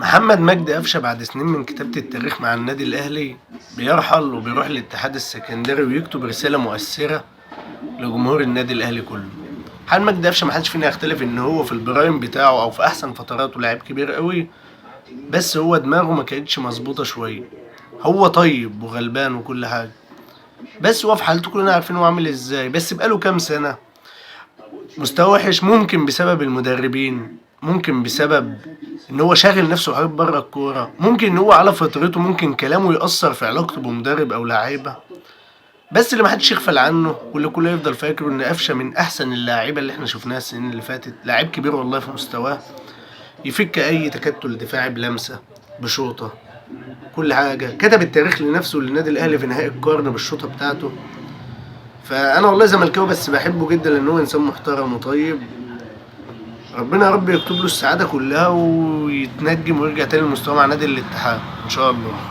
محمد مجدي قفشه بعد سنين من كتابة التاريخ مع النادي الأهلي بيرحل وبيروح الاتحاد السكندري ويكتب رسالة مؤثرة لجمهور النادي الأهلي كله. محمد مجدي قفشه محدش فينا يختلف إن هو في البرايم بتاعه أو في أحسن فتراته لاعب كبير قوي، بس هو دماغه ما كانتش مظبوطة شوية. هو طيب وغلبان وكل حاجة، بس هو في حالته كلنا عارفين هو عامل ازاي، بس بقاله كام سنة مستواه وحش. ممكن بسبب المدربين، ممكن بسبب ان هو شاغل نفسه بحاجات بره الكوره، ممكن ان هو على فطرته، ممكن كلامه يأثر في علاقته بمدرب او لعيبه. بس اللي محدش يغفل عنه واللي كله يفضل فاكره ان قفشه من احسن اللاعيبه اللي احنا شفناها السنين اللي فاتت. لاعب كبير والله في مستواه، يفك اي تكتل دفاعي بلمسه، بشوطه، كل حاجه. كتب التاريخ لنفسه وللنادي الاهلي في نهائي القرن بالشوطه بتاعته. فانا والله زملكاوي بس بحبه جدا لان هو انسان محترم وطيب. ربنا يا رب يكتب له السعادة كلها ويتنجم ويرجع تاني لمستواه مع نادي الاتحاد إن شاء الله.